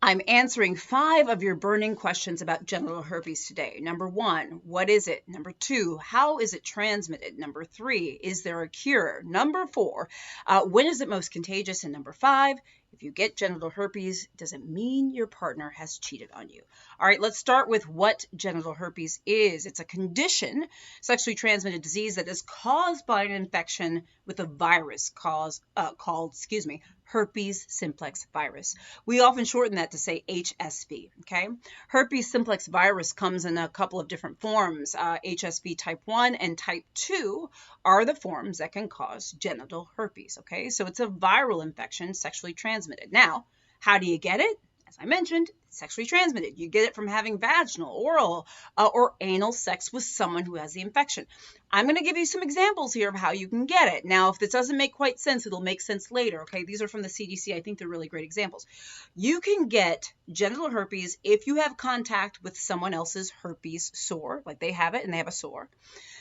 I'm answering 5 of your burning questions about genital herpes today. Number 1, what is it? Number 2, how is it transmitted? Number 3, is there a cure? Number 4, when is it most contagious? And number 5, if you get genital herpes, does it mean your partner has cheated on you? All right, let's start with what genital herpes is. It's a condition, sexually transmitted disease that is caused by an infection with a virus called herpes simplex virus. We often shorten that to say HSV, okay? Herpes simplex virus comes in a couple of different forms. HSV type 1 and type 2 are the forms that can cause genital herpes, okay? So it's a viral infection, sexually transmitted. Now, how do you get it? As I mentioned, sexually transmitted. You get it from having vaginal, oral, or anal sex with someone who has the infection. I'm going to give you some examples here of how you can get it. Now, if this doesn't make quite sense, it'll make sense later, okay? These are from the CDC. I think they're really great examples. You can get genital herpes if you have contact with someone else's herpes sore, like they have it and they have a sore.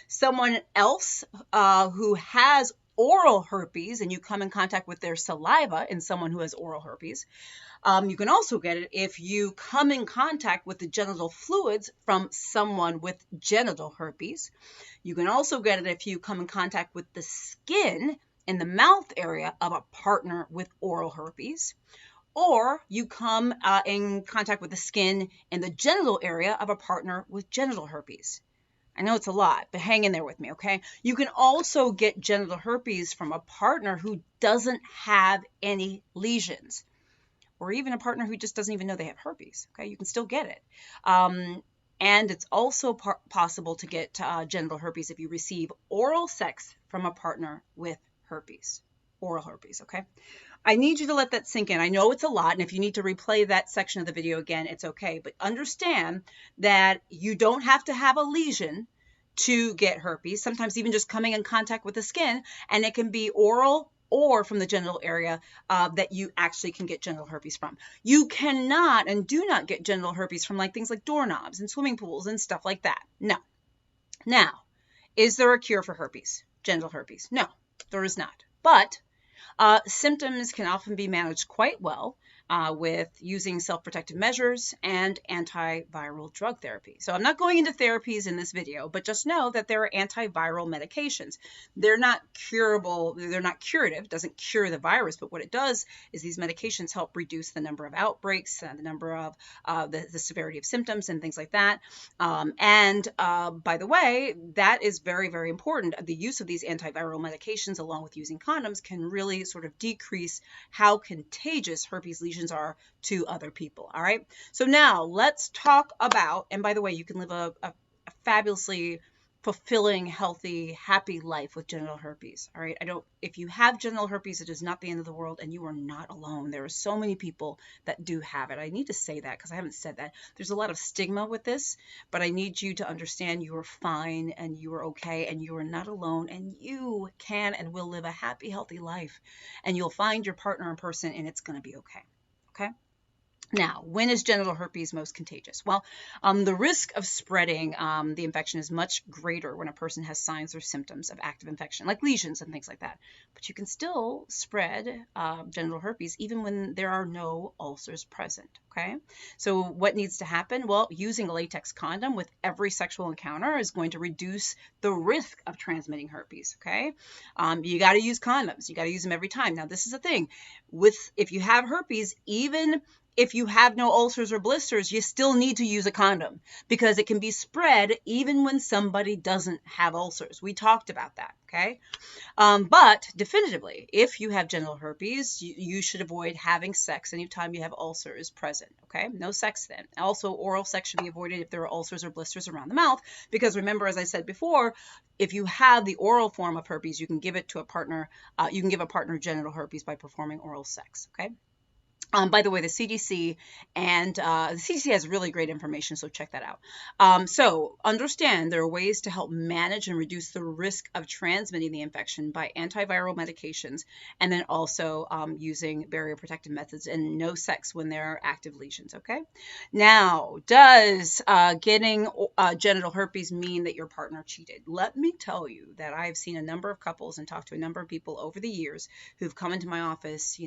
Someone else who has oral herpes and you come in contact with their saliva in someone who has oral herpes. You can also get it if you come in contact with the genital fluids from someone with genital herpes. You can also get it if you come in contact with the skin in the mouth area of a partner with oral herpes. Or you come in contact with the skin in the genital area of a partner with genital herpes. I know it's a lot, but hang in there with me, okay? You can also get genital herpes from a partner who doesn't have any lesions, or even a partner who just doesn't even know they have herpes, okay? You can still get it. And it's also possible to get genital herpes if you receive oral sex from a partner with herpes, oral herpes, okay? I need you to let that sink in. I know it's a lot, and if you need to replay that section of the video again, it's okay. But understand that you don't have to have a lesion to get herpes. Sometimes even just coming in contact with the skin, and it can be oral or from the genital area that you actually can get genital herpes from. You cannot and do not get genital herpes from things like doorknobs and swimming pools and stuff like that. No. Now, is there a cure for herpes, genital herpes? No, there is not. But symptoms can often be managed quite well with using self-protective measures and antiviral drug therapy. So I'm not going into therapies in this video, but just know that there are antiviral medications. They're not curable, they're not curative, doesn't cure the virus, but what it does is these medications help reduce the number of outbreaks, the number of the severity of symptoms and things like that. By the way, that is very, very important. The use of these antiviral medications along with using condoms can really sort of decrease how contagious herpes lesions are to other people. All right. So now let's talk about, and by the way, you can live a fabulously fulfilling, healthy, happy life with genital herpes. All right. If you have genital herpes, it is not the end of the world and you are not alone. There are so many people that do have it. I need to say that because I haven't said that. There's a lot of stigma with this, but I need you to understand you are fine and you are okay and you are not alone and you can and will live a happy, healthy life and you'll find your partner in person and it's going to be okay. Okay. Now, when is genital herpes most contagious? Well, the risk of spreading the infection is much greater when a person has signs or symptoms of active infection, like lesions and things like that. But you can still spread genital herpes even when there are no ulcers present, okay? So what needs to happen? Well, using a latex condom with every sexual encounter is going to reduce the risk of transmitting herpes, okay? You got to use condoms. You got to use them every time. Now, this is the thing. If you have herpes, even if you have no ulcers or blisters, you still need to use a condom because it can be spread even when somebody doesn't have ulcers. We talked about that, okay? But definitively, if you have genital herpes, you should avoid having sex anytime you have ulcers present, okay? No sex then. Also, oral sex should be avoided if there are ulcers or blisters around the mouth because remember, as I said before, if you have the oral form of herpes, you can give it to a partner. You can give a partner genital herpes by performing oral sex, okay? By the way, the CDC has really great information, so check that out. So understand there are ways to help manage and reduce the risk of transmitting the infection by antiviral medications, and then also using barrier protective methods and no sex when there are active lesions, okay? Now, does getting genital herpes mean that your partner cheated? Let me tell you that I've seen a number of couples and talked to a number of people over the years who've come into my office,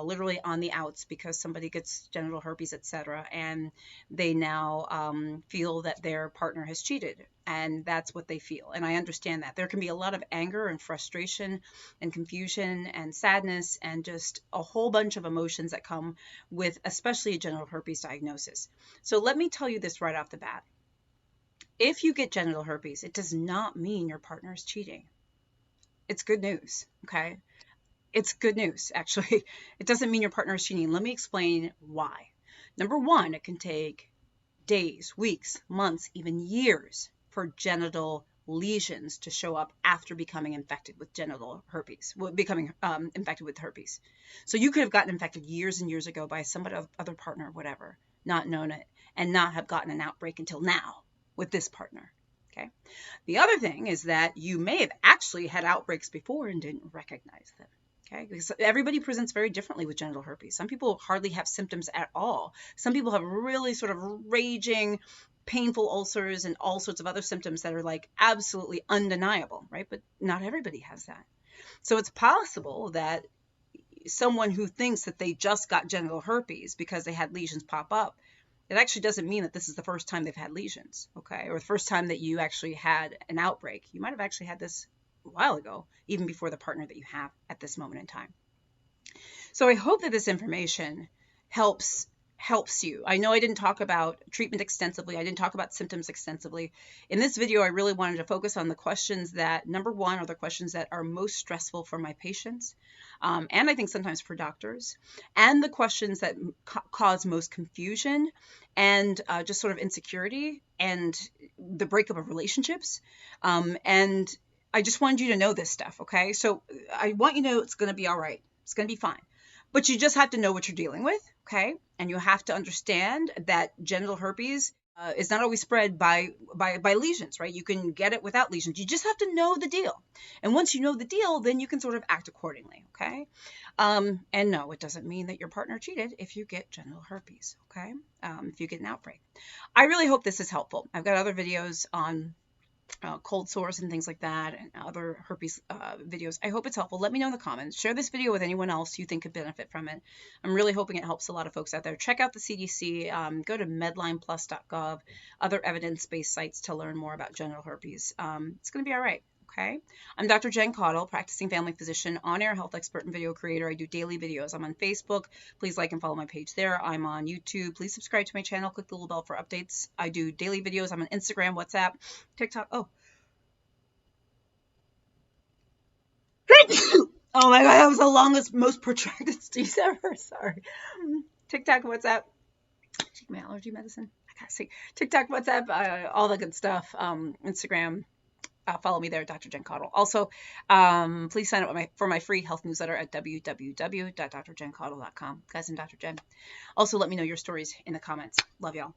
literally on the outs because somebody gets genital herpes, etc., and they now feel that their partner has cheated, and that's what they feel. And I understand that there can be a lot of anger and frustration and confusion and sadness and just a whole bunch of emotions that come with especially a genital herpes diagnosis. So let me tell you this right off the bat. If you get genital herpes, it does not mean your partner is cheating. It's good news, okay? It's good news, actually. It doesn't mean your partner is cheating. Let me explain why. Number one, it can take days, weeks, months, even years for genital lesions to show up after becoming infected with genital herpes, becoming infected with herpes. So you could have gotten infected years and years ago by somebody, other partner, whatever, not known it, and not have gotten an outbreak until now with this partner. Okay. The other thing is that you may have actually had outbreaks before and didn't recognize them. Okay, because everybody presents very differently with genital herpes. Some people hardly have symptoms at all. Some people have really sort of raging, painful ulcers and all sorts of other symptoms that are like absolutely undeniable, right? But not everybody has that. So it's possible that someone who thinks that they just got genital herpes because they had lesions pop up, it actually doesn't mean that this is the first time they've had lesions, okay? Or the first time that you actually had an outbreak. You might have actually had this a while ago, even before the partner that you have at this moment in time. So I hope that this information helps you. I know I didn't talk about treatment extensively. I didn't talk about symptoms extensively. In this video, I really wanted to focus on the questions that, number one, are the questions that are most stressful for my patients, and I think sometimes for doctors, and the questions that cause most confusion and just sort of insecurity and the breakup of relationships. And I just wanted you to know this stuff, okay? So I want you to know it's going to be all right. It's going to be fine. But you just have to know what you're dealing with, okay? And you have to understand that genital herpes is not always spread by lesions, right? You can get it without lesions. You just have to know the deal. And once you know the deal, then you can sort of act accordingly, okay? And no, it doesn't mean that your partner cheated if you get genital herpes, okay? If you get an outbreak. I really hope this is helpful. I've got other videos on cold sores and things like that, and other herpes videos. I hope it's helpful. Let me know in the comments. Share this video with anyone else you think could benefit from it. I'm really hoping it helps a lot of folks out there. Check out the CDC. Go to medlineplus.gov, other evidence-based sites to learn more about genital herpes. It's going to be all right. Okay. I'm Dr. Jen Caudle, practicing family physician, on-air health expert and video creator. I do daily videos. I'm on Facebook. Please like and follow my page there. I'm on YouTube. Please subscribe to my channel. Click the little bell for updates. I do daily videos. I'm on Instagram, WhatsApp, TikTok. Oh my God, that was the longest, most protracted sneeze ever. Sorry. TikTok, WhatsApp. Take my allergy medicine. I gotta see. TikTok, WhatsApp, all the good stuff. Instagram. Follow me there, Dr. Jen Caudle. Also, please sign up for my free health newsletter at www.drjencaudle.com. Guys, I'm Dr. Jen. Also, let me know your stories in the comments. Love y'all.